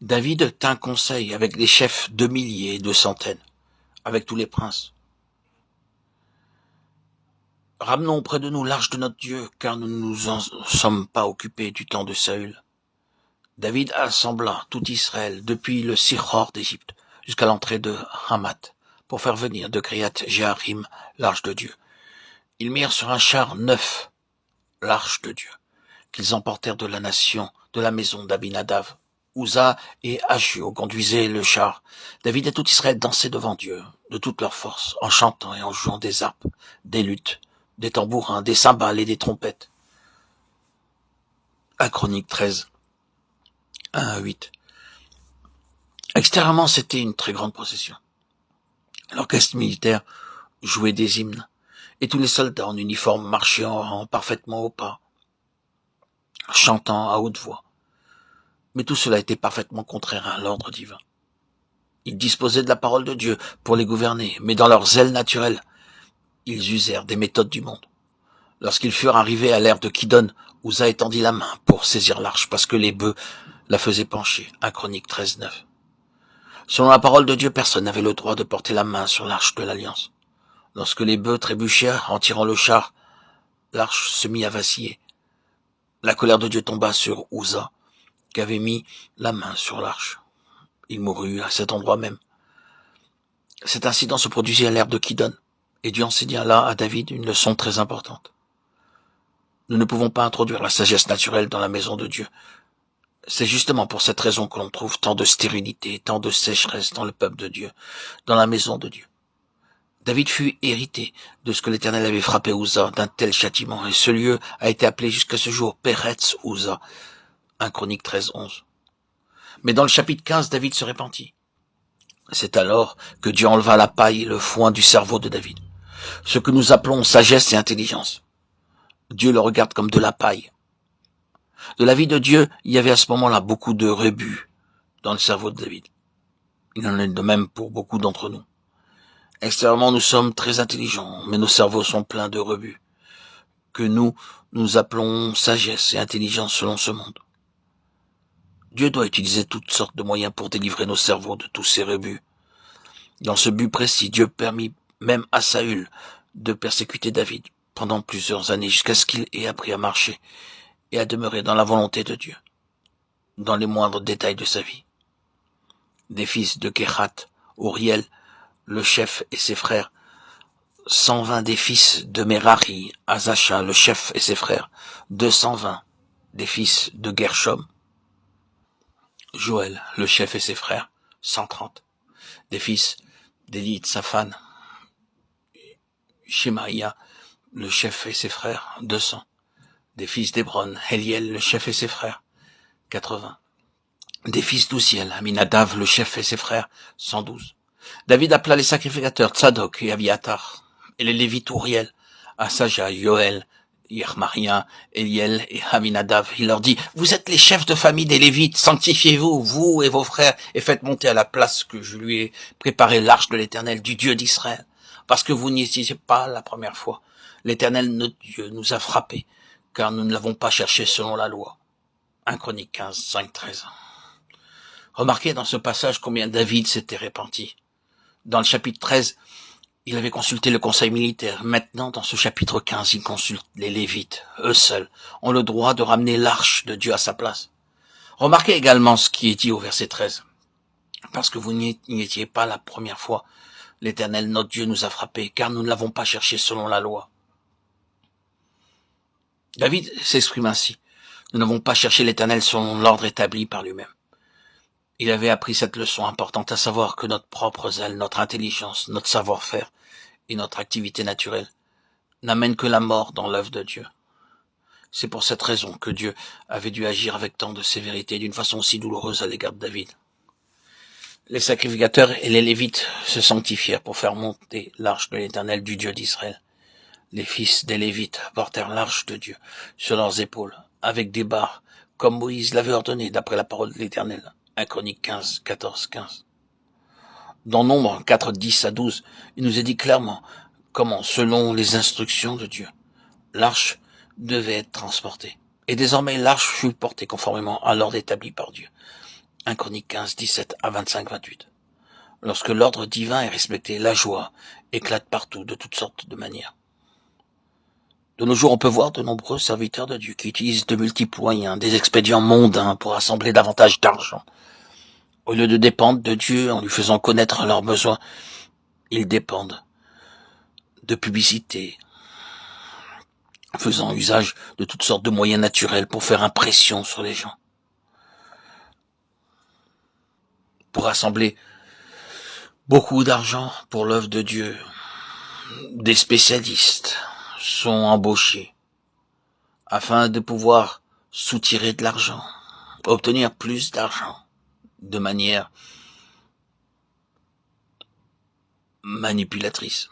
David tint conseil avec les chefs de milliers et de centaines, avec tous les princes. Ramenons auprès de nous l'arche de notre Dieu, car nous ne nous en sommes pas occupés du temps de Saül. David assembla tout Israël depuis le Sichor d'Égypte jusqu'à l'entrée de Hamath pour faire venir de Kriat Jearim l'arche de Dieu. Ils mirent sur un char neuf l'arche de Dieu, qu'ils emportèrent de la nation, de la maison d'Abinadav. Uza et Achio conduisaient le char. David et tout Israël dansaient devant Dieu, de toute leur force, en chantant et en jouant des harpes, des luttes, des tambourins, des cymbales et des trompettes. 1 Chroniques 13, 1 à 8. Extérieurement, c'était une très grande procession. L'orchestre militaire jouait des hymnes, et tous les soldats en uniforme marchaient en rang parfaitement au pas, chantant à haute voix. Mais tout cela était parfaitement contraire à l'ordre divin. Ils disposaient de la parole de Dieu pour les gouverner, mais dans leur zèle naturel, ils usèrent des méthodes du monde. Lorsqu'ils furent arrivés à l'ère de Kidon, Uza étendit la main pour saisir l'arche, parce que les bœufs la faisaient pencher. 1 Chroniques 13, 9. Selon la parole de Dieu, personne n'avait le droit de porter la main sur l'arche de l'Alliance. Lorsque les bœufs trébuchèrent en tirant le char, l'arche se mit à vaciller. La colère de Dieu tomba sur Uza, qui avait mis la main sur l'arche. Il mourut à cet endroit même. Cet incident se produisit à l'ère de Kidon, et Dieu enseigna là à David une leçon très importante. Nous ne pouvons pas introduire la sagesse naturelle dans la maison de Dieu. C'est justement pour cette raison que l'on trouve tant de stérilité, tant de sécheresse dans le peuple de Dieu, dans la maison de Dieu. David fut hérité de ce que l'Éternel avait frappé Uza d'un tel châtiment, et ce lieu a été appelé jusqu'à ce jour Peretz Uza. 1 Chroniques 13, 11. Mais dans le chapitre 15, David se repentit. C'est alors que Dieu enleva la paille et le foin du cerveau de David. Ce que nous appelons sagesse et intelligence. Dieu le regarde comme de la paille. De la vie de Dieu, il y avait à ce moment-là beaucoup de rebut dans le cerveau de David. Il en est de même pour beaucoup d'entre nous. Extérieurement, nous sommes très intelligents, mais nos cerveaux sont pleins de rebut, que nous appelons sagesse et intelligence selon ce monde. Dieu doit utiliser toutes sortes de moyens pour délivrer nos cerveaux de tous ces rebut. Dans ce but précis, Dieu permit même à Saül de persécuter David pendant plusieurs années jusqu'à ce qu'il ait appris à marcher et à demeurer dans la volonté de Dieu, dans les moindres détails de sa vie. Des fils de Kehat, Uriel, le chef et ses frères, 120 des fils de Merari, Azacha, le chef et ses frères, 220 des fils de Gershom, Joël, le chef et ses frères, 130 des fils d'Élite, Saphan, Shemaïa, le chef et ses frères, 200 des fils d'Hébron, Eliel, le chef et ses frères, 80 des fils d'Ouziel, Aminadav, le chef et ses frères, 112. David appela les sacrificateurs Tzadok et Abiatar, et les Lévites Uriel, Asaja, Yoël, Yermaria, Eliel et Aminadav. Il leur dit, vous êtes les chefs de famille des Lévites, sanctifiez-vous, vous et vos frères, et faites monter à la place que je lui ai préparé l'arche de l'Éternel, du Dieu d'Israël, parce que vous n'y étiez pas la première fois. L'Éternel, notre Dieu, nous a frappés, car nous ne l'avons pas cherché selon la loi. 1 Chroniques 15, 5, 13. Remarquez dans ce passage combien David s'était repenti. Dans le chapitre 13, il avait consulté le conseil militaire. Maintenant, dans ce chapitre 15, il consulte les Lévites. Eux seuls ont le droit de ramener l'arche de Dieu à sa place. Remarquez également ce qui est dit au verset 13. Parce que vous n'y étiez pas la première fois, l'Éternel, notre Dieu, nous a frappés, car nous ne l'avons pas cherché selon la loi. David s'exprime ainsi. Nous n'avons pas cherché l'Éternel selon l'ordre établi par lui-même. Il avait appris cette leçon importante, à savoir que notre propre zèle, notre intelligence, notre savoir-faire et notre activité naturelle n'amènent que la mort dans l'œuvre de Dieu. C'est pour cette raison que Dieu avait dû agir avec tant de sévérité d'une façon aussi douloureuse à l'égard de David. Les sacrificateurs et les Lévites se sanctifièrent pour faire monter l'arche de l'Éternel du Dieu d'Israël. Les fils des Lévites portèrent l'arche de Dieu sur leurs épaules, avec des barres, comme Moïse l'avait ordonné d'après la parole de l'Éternel. 1 Chroniques 15, 14, 15. Dans Nombre 4, 10 à 12, il nous est dit clairement comment, selon les instructions de Dieu, l'arche devait être transportée. Et désormais, l'arche fut portée conformément à l'ordre établi par Dieu. 1 Chroniques 15, 17 à 25, 28. Lorsque l'ordre divin est respecté, la joie éclate partout de toutes sortes de manières. De nos jours, on peut voir de nombreux serviteurs de Dieu qui utilisent de multiples moyens, des expédients mondains pour assembler davantage d'argent. Au lieu de dépendre de Dieu en lui faisant connaître leurs besoins, ils dépendent de publicité, faisant usage de toutes sortes de moyens naturels pour faire impression sur les gens. Pour rassembler beaucoup d'argent pour l'œuvre de Dieu, des spécialistes sont embauchés afin de pouvoir soutirer de l'argent, obtenir plus d'argent de manière manipulatrice.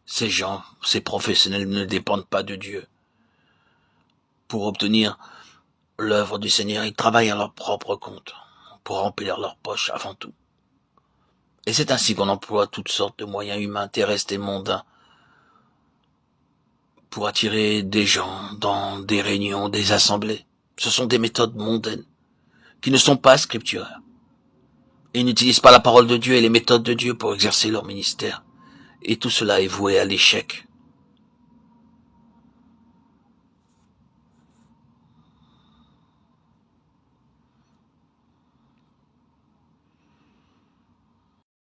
Ces gens, ces professionnels ne dépendent pas de Dieu. Pour obtenir l'œuvre du Seigneur, ils travaillent à leur propre compte, pour remplir leur poche avant tout. Et c'est ainsi qu'on emploie toutes sortes de moyens humains, terrestres et mondains pour attirer des gens dans des réunions, des assemblées. Ce sont des méthodes mondaines qui ne sont pas scripturaires. Et ils n'utilisent pas la parole de Dieu et les méthodes de Dieu pour exercer leur ministère. Et tout cela est voué à l'échec.